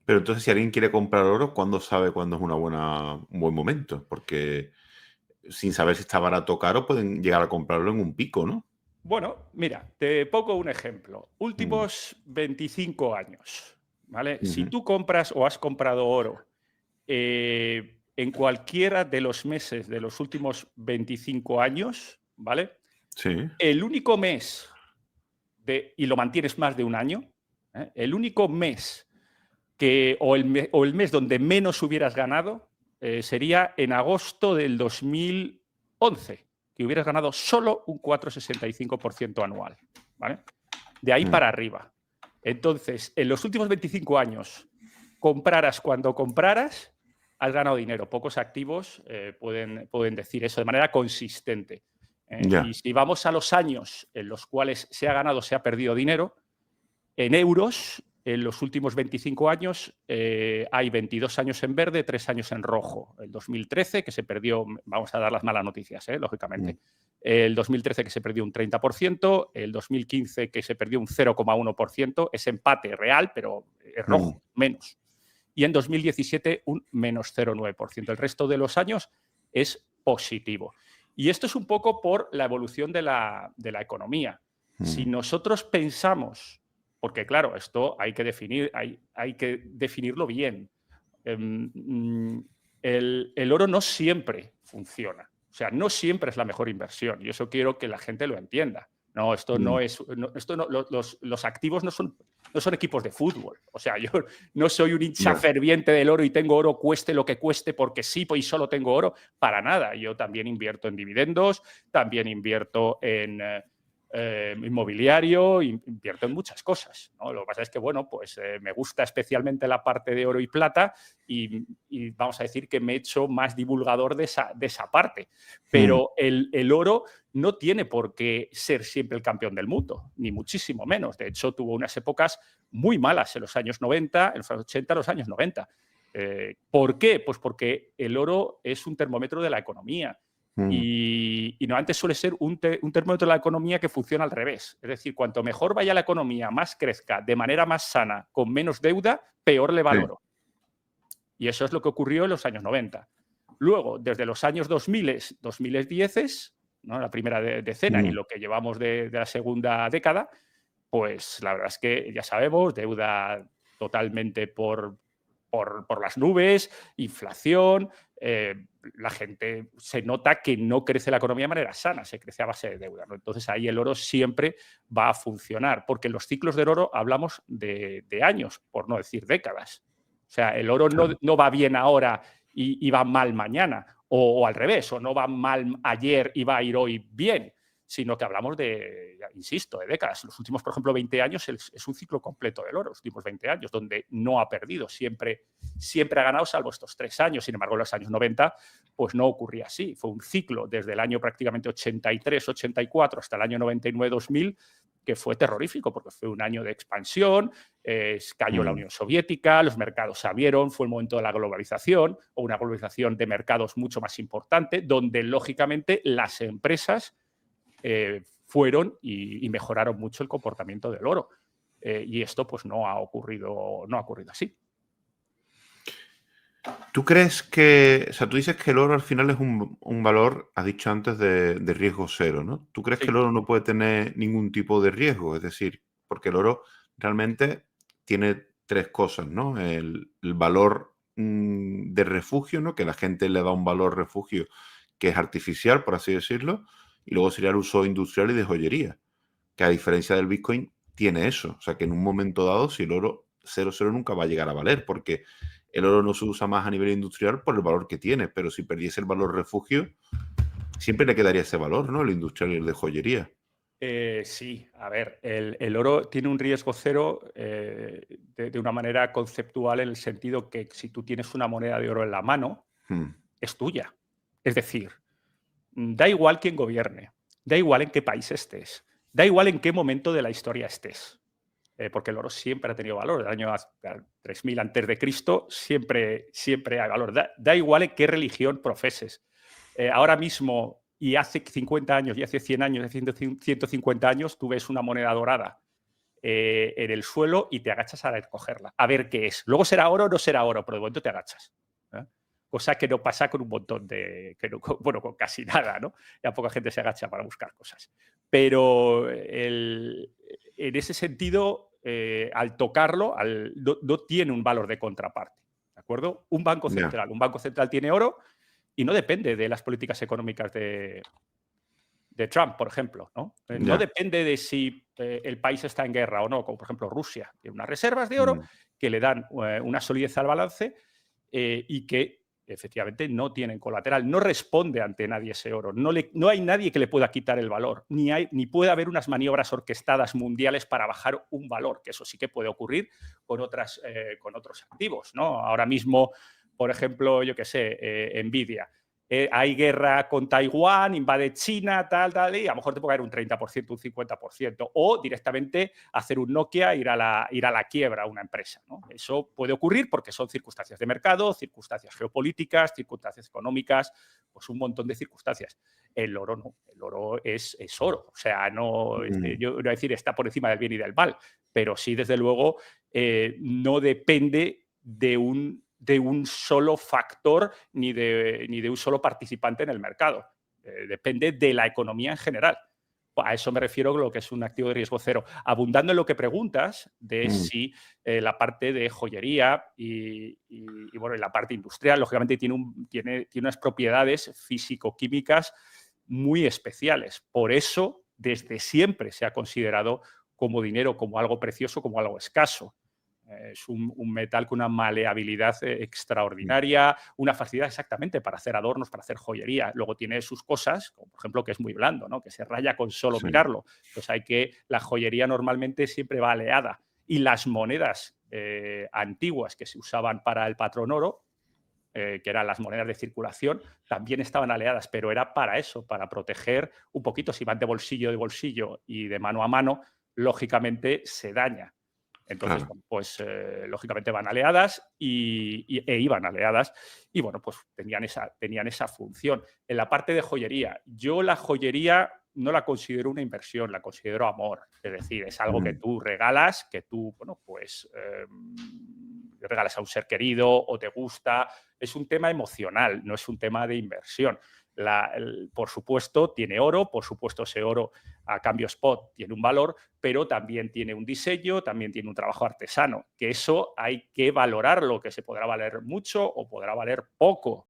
Pero entonces, si alguien quiere comprar oro, ¿cuándo sabe cuándo es un buen momento? Porque sin saber si está barato o caro, pueden llegar a comprarlo en un pico, ¿no? Bueno, mira, te pongo un ejemplo. Mm, Últimos 25 años, ¿vale? Si ujú. tú compras o has comprado oro en cualquiera de los meses de los últimos 25 años, ¿vale? Sí. El único mes y lo mantienes más de un año, ¿eh? El único mes o el mes donde menos hubieras ganado sería en agosto del 2011, que hubieras ganado solo un 4,65% anual, ¿vale? De ahí Mm, para arriba. Entonces, en los últimos 25 años, compraras cuando compraras, has ganado dinero. Pocos activos pueden decir eso de manera consistente. Y ya. si vamos a los años en los cuales se ha ganado, se ha perdido dinero, en euros, en los últimos 25 años hay 22 años en verde, 3 años en rojo. El 2013, que se perdió, vamos a dar las malas noticias, Mm, lógicamente. El 2013 que se perdió un 30%, el 2015 que se perdió un 0,1%, es empate real, pero es mm, rojo, menos. Y en 2017 un menos 0,9%. El resto de los años es positivo. Y esto es un poco por la evolución de la economía. Si mm. nosotros pensamos, porque claro, esto hay que definirlo bien. Em, mm, el oro no siempre funciona. O sea, no siempre es la mejor inversión. Y eso quiero que la gente lo entienda. No, esto Mm, no es. Esto no, los activos no son equipos de fútbol. O sea, yo no soy un hincha ya. ferviente del oro y tengo oro cueste lo que cueste porque sí, pues y solo tengo oro. Para nada. Yo también invierto en dividendos, también invierto en inmobiliario, invierto en muchas cosas, ¿no? Lo que pasa es que, bueno, pues me gusta especialmente la parte de oro y plata y vamos a decir que me he hecho más divulgador de esa parte. Mm, Pero el oro no tiene por qué ser siempre el campeón del mundo, ni muchísimo menos. De hecho, tuvo unas épocas muy malas en los años 90, en los años 80, en los años 90. ¿Por qué? Pues porque el oro es un termómetro de la economía. mm. Y no antes suele ser un termómetro de la economía que funciona al revés. Es decir, cuanto mejor vaya la economía, más crezca, de manera más sana, con menos deuda, peor le Sí. valoro. Y eso es lo que ocurrió en los años 90. Luego, desde los años 2000, 2010, ¿no? La primera decena y Mm, lo que llevamos de la segunda década, pues la verdad es que ya sabemos, deuda totalmente por las nubes, inflación, la gente se nota que no crece la economía de manera sana, se crece a base de deuda, ¿no? Entonces ahí el oro siempre va a funcionar, porque en los ciclos del oro hablamos de años, por no decir décadas. O sea, el oro no, claro. no va bien ahora y va mal mañana, o al revés, o no va mal ayer y va a ir hoy bien, sino que hablamos de, insisto, de décadas. Los últimos, por ejemplo, 20 años es un ciclo completo del oro, los últimos 20 años, donde no ha perdido, siempre ha ganado, salvo estos 3 años. Sin embargo, en los años 90, pues no ocurría así. Fue un ciclo desde el año prácticamente 83, 84 hasta el año 99, 2000, que fue terrorífico, porque fue un año de expansión, cayó la Mm, Unión Soviética, los mercados se abrieron, fue el momento de la globalización, o una globalización de mercados mucho más importante, donde lógicamente las empresas fueron y mejoraron mucho el comportamiento del oro. Y esto pues no ha ocurrido así. ¿Tú crees que, o sea, tú dices que el oro al final es un valor, has dicho antes, de riesgo cero, ¿no? ¿Tú crees que el Sí. oro no puede tener ningún tipo de riesgo? Es decir, porque el oro realmente tiene tres cosas, ¿no? El valor de refugio, ¿no? Que la gente le da un valor refugio que es artificial, por así decirlo, y luego sería el uso industrial y de joyería, que a diferencia del Bitcoin tiene eso. O sea, que en un momento dado, si el oro cero cero nunca va a llegar a valer, porque el oro no se usa más a nivel industrial por el valor que tiene, pero si perdiese el valor refugio, siempre le quedaría ese valor, ¿no? El industrial y el de joyería. Sí, a ver, el oro tiene un riesgo cero de una manera conceptual en el sentido que si tú tienes una moneda de oro en la mano, Mm, es tuya. Es decir, da igual quién gobierne, da igual en qué país estés, da igual en qué momento de la historia estés. Porque el oro siempre ha tenido valor. Del año 3000 antes de Cristo siempre hay valor. Da igual en qué religión profeses. Ahora mismo, y hace 50 años, y hace 100 años, y hace 150 años, tú ves una moneda dorada en el suelo y te agachas a recogerla, a ver qué es. Luego será oro o no será oro, pero de momento te agachas. Cosa que no pasa con un montón de, bueno, con casi nada, ¿no? Ya poca gente se agacha para buscar cosas. Pero en ese sentido, al tocarlo, no tiene un valor de contraparte, ¿de acuerdo? Un banco central tiene oro y no depende de las políticas económicas de Trump, por ejemplo, ¿no? No depende de si el país está en guerra o no, como por ejemplo Rusia. Tiene unas reservas de oro que le dan una solidez al balance y que efectivamente no tienen colateral. No responde ante nadie ese oro. No hay nadie que le pueda quitar el valor. Ni puede haber unas maniobras orquestadas mundiales para bajar un valor, que eso sí que puede ocurrir con otros activos, ¿no? Ahora mismo, por ejemplo, yo qué sé, Nvidia. Hay guerra con Taiwán, invade China, tal, y a lo mejor te puede caer un 30%, un 50%, o directamente hacer un Nokia, ir a la quiebra a una empresa, ¿no? Eso puede ocurrir porque son circunstancias de mercado, circunstancias geopolíticas, circunstancias económicas, pues un montón de circunstancias. El oro no, el oro es oro, o sea, no, yo no voy a decir está por encima del bien y del mal, pero sí, desde luego, no depende de un solo factor ni de un solo participante en el mercado. Depende de la economía en general. A eso me refiero con lo que es un activo de riesgo cero. Abundando en lo que preguntas de si la parte de joyería y bueno, y la parte industrial, lógicamente, tiene unas propiedades físico-químicas muy especiales. Por eso, desde siempre se ha considerado como dinero, como algo precioso, como algo escaso. Es un metal con una maleabilidad extraordinaria, una facilidad exactamente para hacer adornos, para hacer joyería. Luego tiene sus cosas, como por ejemplo que es muy blando, ¿no? Que se raya con solo mirarlo. Pues la joyería normalmente siempre va aleada. Y las monedas antiguas que se usaban para el patrón oro, que eran las monedas de circulación, también estaban aleadas, pero era para eso, para proteger un poquito. Si van de bolsillo y de mano a mano, lógicamente se daña. Entonces, bueno, pues lógicamente van aleadas e iban aleadas y bueno, pues tenían esa función. En la parte de joyería, yo la joyería no la considero una inversión, la considero amor. Es decir, es algo que tú regalas, que tú, bueno, pues regalas a un ser querido o te gusta. Es un tema emocional, no es un tema de inversión. Por supuesto, tiene oro, por supuesto, ese oro a cambio spot tiene un valor, pero también tiene un diseño, también tiene un trabajo artesano, que eso hay que valorarlo, que se podrá valer mucho o podrá valer poco.